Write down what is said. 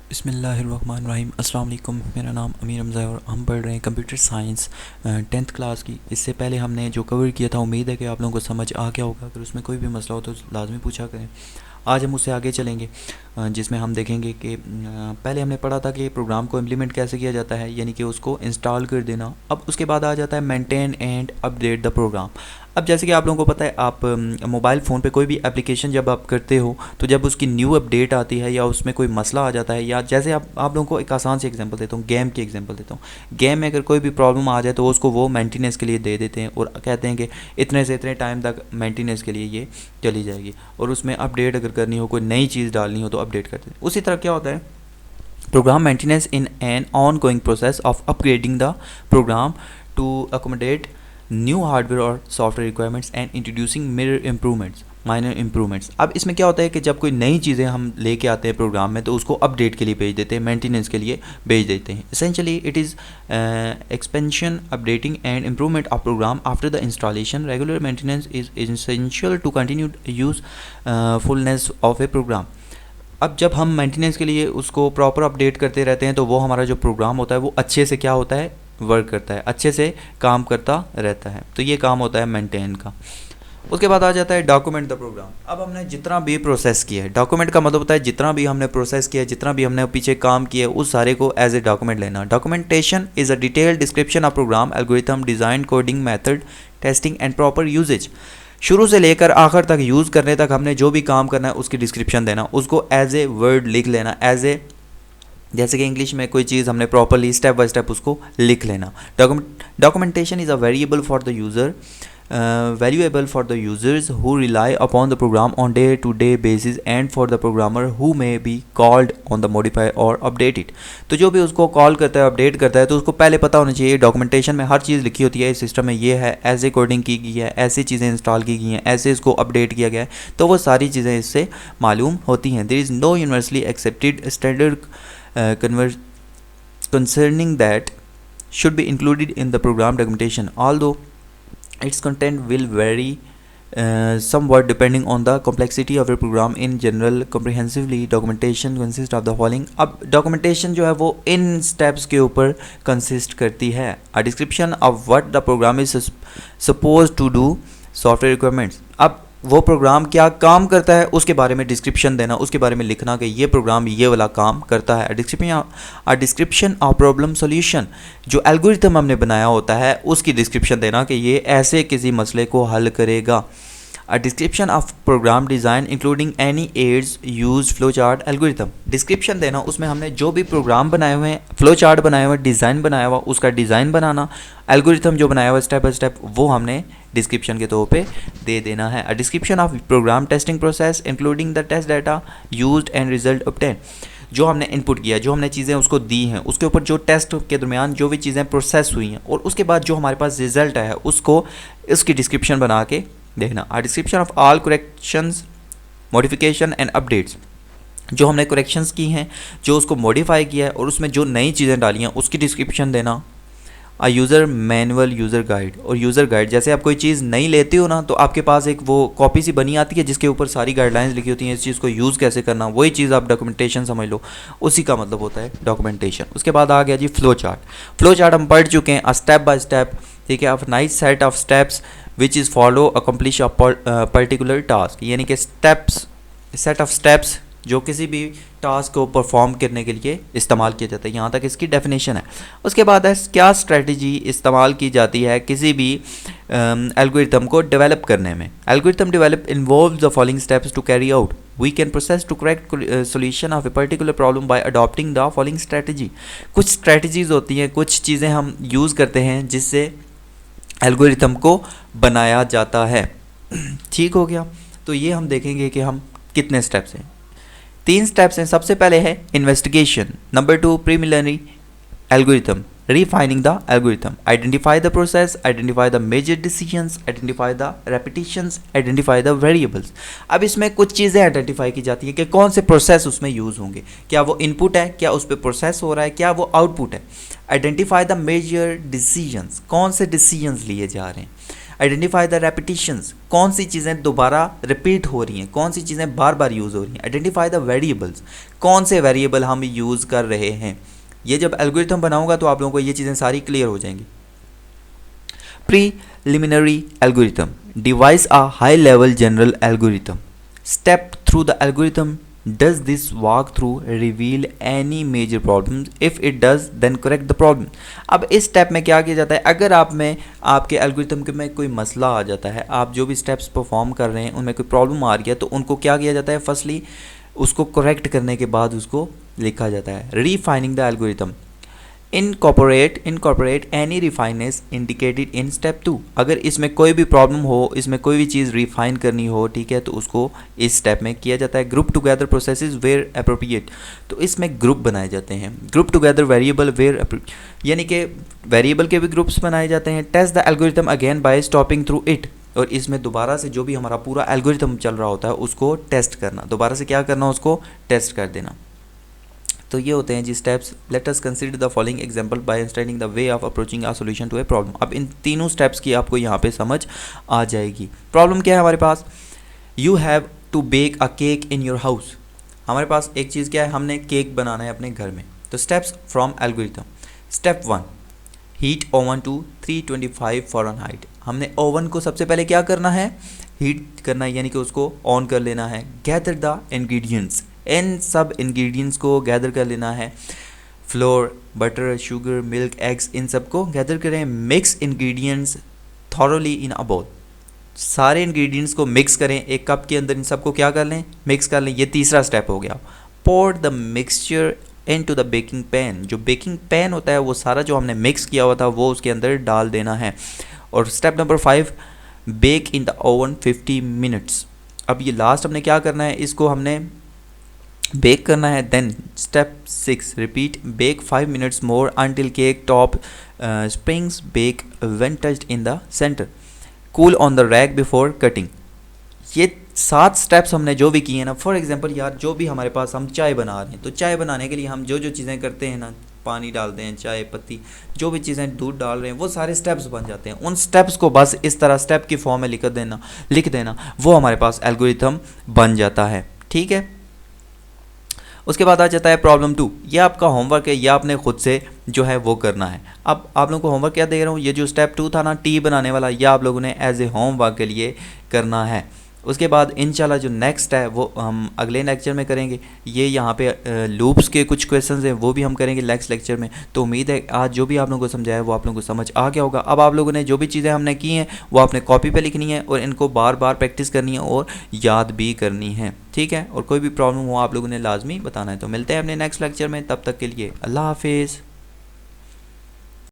बिस्मिल्लाहिर्रहमानिर्रहीम। अस्सलाम वालेकुम। मेरा नाम अमीर हमज़ा है और हम पढ़ रहे हैं कंप्यूटर साइंस 10th क्लास की। इससे पहले हमने जो कवर किया था, उम्मीद है कि आप लोगों को समझ आ गया होगा। अगर उसमें कोई भी मसला हो तो लाजमी पूछा करें। आज हम उससे आगे चलेंगे, जिसमें हम देखेंगे कि पहले हमने पढ़ा था कि प्रोग्राम को इम्प्लीमेंट कैसे किया जाता है, यानी कि उसको इंस्टॉल कर देना। अब उसके बाद आ जाता है maintain and update the program. अब जैसे कि आप लोगों को पता है, आप मोबाइल फ़ोन पे कोई भी एप्लीकेशन जब आप करते हो तो जब उसकी न्यू अपडेट आती है या उसमें कोई मसला आ जाता है, या जैसे आप लोगों को एक आसान सी एग्जांपल देता हूँ, गेम की एग्जांपल देता हूँ। गेम में अगर कोई भी प्रॉब्लम आ जाए तो उसको वो मेंटेनेंस के लिए दे देते हैं और कहते हैं कि इतने से इतने टाइम तक मेंटेनेंस के लिए ये चली जाएगी। और उसमें अपडेट अगर करनी हो, कोई नई चीज़ डालनी हो तो अपडेट करते हैं। उसी तरह क्या होता है, program maintenance in an ongoing process of upgrading the program to accommodate new hardware और software requirements and introducing minor improvements. अब इसमें क्या होता है कि जब कोई नई चीज़ें हम लेके आते हैं प्रोग्राम में तो उसको अपडेट के लिए भेज देते हैं, मेंटेनेंस के लिए भेज देते हैं। Essentially it is expansion, updating and improvement of program after the installation. Regular maintenance is essential to continue usefulness of a program. अब जब हम मेंटेनेंस के लिए उसको प्रॉपर अपडेट करते रहते हैं तो वो हमारा जो प्रोग्राम होता है वो अच्छे से क्या होता है, वर्क करता है, अच्छे से काम करता रहता है। तो ये काम होता है मेंटेन का। उसके बाद आ जाता है डॉक्यूमेंट द प्रोग्राम। अब हमने जितना भी प्रोसेस किया है, डॉक्यूमेंट का मतलब होता है जितना भी हमने प्रोसेस किया है, जितना भी हमने पीछे काम किया है, उस सारे को एज ए डॉक्यूमेंट लेना। Documentation is a detailed description of program, algorithm, design, coding method, testing and proper usage. शुरू से लेकर आखिर तक यूज़ करने तक हमने जो भी काम करना है उसकी डिस्क्रिप्शन देना, उसको एज ए वर्ड लिख लेना, एज ए, जैसे कि इंग्लिश में कोई चीज़ हमने प्रॉपरली स्टेप बाय स्टेप उसको लिख लेना। Documentation is a variable for the user, valuable for the users who rely upon the program on day-to-day basis and for the programmer who may be called on the modify or update it। तो जो भी उसको call करता है, update करता है, तो उसको पहले पता होना चाहिए। डॉक्यूमेंटेशन में हर चीज़ लिखी होती है, इस सिस्टम में ये है, ऐसे कोडिंग की गई है, ऐसी चीज़ें इंस्टॉल की गई हैं, ऐसे इसको अपडेट किया गया है, तो वो सारी चीज़ें इससे मालूम होती हैं। There is no universally accepted standard concerning that should be included in the program documentation, although its content will vary somewhat depending on the complexity of your program. In general, comprehensively documentation consists of the following। अब documentation जो है वो इन steps के ऊपर consist करती है। A description of what the program is supposed to do, software requirements। अब वो प्रोग्राम क्या काम करता है उसके बारे में डिस्क्रिप्शन देना, उसके बारे में लिखना कि ये प्रोग्राम ये वाला काम करता है। डिस्क्रिप्शन ऑफ प्रॉब्लम सॉल्यूशन, जो एल्गोरिथम हमने बनाया होता है उसकी डिस्क्रिप्शन देना कि ये ऐसे किसी मसले को हल करेगा। A description of program design including any aids used flowchart algorithm। Description देना, उसमें हमने जो भी प्रोग्राम बनाए हुए हैं, फ्लो चार्ट बनाया हुआ है, डिज़ाइन बनाया हुआ, उसका डिज़ाइन बनाना, एल्गोरिथम जो बनाया हुआ स्टेप बाय स्टेप, वो हमने डिस्क्रिप्शन के तौर पे दे देना है। A description of program testing process including the test data used and result obtain. जो हमने इनपुट किया, जो हमने चीज़ें उसको दी हैं, उसके ऊपर जो टेस्ट के दरमियान जो भी चीज़ें प्रोसेस हुई हैं, और उसके बाद जो हमारे पास रिजल्ट आया है उसको इसकी डिस्क्रिप्शन बना के देखना। A description of all corrections, modification and updates, जो हमने करेक्शंस की हैं, जो उसको मॉडिफाई किया है और उसमें जो नई चीज़ें डाली हैं उसकी डिस्क्रिप्शन देना। आ यूज़र मैनुअल, यूज़र गाइड और यूज़र गाइड, जैसे आप कोई चीज़ नई लेते हो ना तो आपके पास एक वो कॉपी सी बनी आती है जिसके ऊपर सारी गाइडलाइंस लिखी होती हैं, इस चीज़ को यूज़ कैसे करना, वही चीज़ आप डॉक्यूमेंटेशन समझ लो, उसी का मतलब होता है डॉक्यूमेंटेशन। उसके बाद आ गया जी फ्लो चार्ट। फ्लो चार्ट हम पढ़ चुके हैं, स्टेप बाय स्टेप, ठीक है, of nice set of steps which is follow accomplish a particular task, यानी कि स्टेप्स, सेट ऑफ स्टेप्स जो किसी भी टास्क को परफॉर्म करने के लिए इस्तेमाल किया जाता है। यहाँ तक इसकी डेफिनेशन है। उसके बाद है क्या स्ट्रेटजी इस्तेमाल की जाती है किसी भी एल्गोरिथम को डेवलप करने में। Algorithm develop involves the following steps to carry out. We can process to correct solution of a particular problem by adopting the following strategy. कुछ स्ट्रेटजीज होती हैं, कुछ चीज़ें हम यूज़ करते हैं जिससे एल्गोरिथम को बनाया जाता है। ठीक हो गया। तो ये हम देखेंगे कि हम कितने स्टेप्स हैं। 3 स्टेप्स हैं। सबसे पहले है investigation, number 2 preliminary algorithm, refining the algorithm, identify the process, identify the major decisions, identify the repetitions, identify the variables. अब इसमें कुछ चीज़ें आइडेंटिफाई की जाती हैं कि कौन से प्रोसेस उसमें यूज़ होंगे, क्या वो इनपुट है, क्या उस पर प्रोसेस हो रहा है, क्या वो आउटपुट है। आइडेंटिफाई द मेजर डिसीजंस, कौन से डिसीजंस लिए जा रहे हैं। आइडेंटिफाई द रेपिटिशंस, कौन सी चीज़ें दोबारा रिपीट हो रही हैं, कौन सी चीज़ें बार बार यूज़ हो रही हैं। आइडेंटिफाई द वेरिएबल्स, कौन से वेरिएबल हम यूज़ कर रहे हैं। ये जब एल्गोरिथम बनाऊंगा तो आप लोगों को ये चीज़ें सारी क्लियर हो जाएंगी। Preliminary algorithm, device a high level general algorithm, step through the algorithm, does this walkthrough reveal any major problems, if it does then correct the problem। अब इस स्टेप में क्या किया जाता है, अगर आप में आपके एल्गोरिथम के में कोई मसला आ जाता है, आप जो भी स्टेप्स परफॉर्म कर रहे हैं उनमें कोई प्रॉब्लम आ रही है, तो उनको क्या किया जाता है, फर्स्टली उसको करेक्ट करने के बाद उसको लिखा जाता है refining the algorithm. Incorporate any refinements indicated in step 2, अगर इसमें कोई भी प्रॉब्लम हो, इसमें कोई भी चीज़ रिफाइन करनी हो, ठीक है, तो उसको इस स्टेप में किया जाता है। Group together processes where appropriate, तो इसमें ग्रुप बनाए जाते हैं। ग्रुप टुगेदर वेरिएबल वेयर, यानी कि वेरिएबल के भी ग्रुप्स बनाए जाते हैं। Test the algorithm again by stopping through it, और इसमें दोबारा से जो भी हमारा पूरा एल्गोरिथम चल रहा होता है उसको टेस्ट करना, दोबारा से क्या करना, उसको टेस्ट कर देना। तो ये होते हैं जी steps. Let us consider the following example by understanding the way of approaching a solution to a problem. अब इन तीनों स्टेप्स की आपको यहाँ पे समझ आ जाएगी। प्रॉब्लम क्या है हमारे पास, you have to bake a cake in your house. हमारे पास एक चीज़ क्या है, हमने केक बनाना है अपने घर में। तो steps from algorithm. Step 1, heat oven to 325 Fahrenheit. हमने ओवन को सबसे पहले क्या करना है, हीट करना है, यानी कि उसको ऑन कर लेना है। गैदर द इंग्रेडिएंट्स, इन सब इंग्रेडिएंट्स को गैदर कर लेना है। Flour, butter, sugar, milk, eggs, इन सब को गैदर करें। Mix ingredients thoroughly in a bowl, सारे इंग्रेडिएंट्स को मिक्स करें एक कप के अंदर, इन सबको क्या कर लें, मिक्स कर लें। ये तीसरा स्टेप हो गया। Pour the mixture into the baking pan, जो बेकिंग पैन होता है वो सारा जो हमने मिक्स किया हुआ था वो उसके अंदर डाल देना है। और step number 5, bake in the oven 50 minutes. अब ये लास्ट हमने क्या करना है, इसको हमने बेक करना है। Then step 6, repeat bake 5 minutes more until cake top springs back when touched in the center, cool on the rack before cutting. ये 7 स्टेप्स हमने जो भी किए हैं ना, फॉर एग्जांपल यार जो भी हमारे पास हम चाय बना रहे हैं, तो चाय बनाने के लिए हम जो जो चीज़ें करते हैं ना, पानी डालते हैं, चाय पत्ती, जो भी चीज़ें दूध डाल रहे हैं, वो सारे स्टेप्स बन जाते हैं। उन स्टेप्स को बस इस तरह स्टेप की फॉर्म में लिख देना, वो हमारे पास एल्गोरिथम बन जाता है। ठीक है, उसके बाद आ जाता है प्रॉब्लम 2। ये आपका होमवर्क है, यह आपने खुद से जो है वो करना है। अब आप लोगों को होमवर्क क्या दे रहा हूँ, ये जो स्टेप 2 था ना, टी बनाने वाला, यह आप लोगों ने एज ए होमवर्क के लिए करना है। उसके बाद इंशाल्लाह जो नेक्स्ट है वो हम अगले लेक्चर में करेंगे। ये यहाँ पे लूप्स के कुछ क्वेश्चंस हैं वो भी हम करेंगे नेक्स्ट लेक्चर में। तो उम्मीद है आज जो भी आप लोगों को समझाया वो आप लोगों को समझ आ गया होगा। अब आप लोगों ने जो भी चीज़ें हमने की हैं वो आपने कॉपी पे लिखनी है और इनको बार बार प्रैक्टिस करनी है और याद भी करनी है। ठीक है, और कोई भी प्रॉब्लम हो आप लोगों ने लाजमी बताना है। तो मिलते हैं अपने नेक्स्ट लेक्चर में, तब तक के लिए अल्लाह हाफिज़।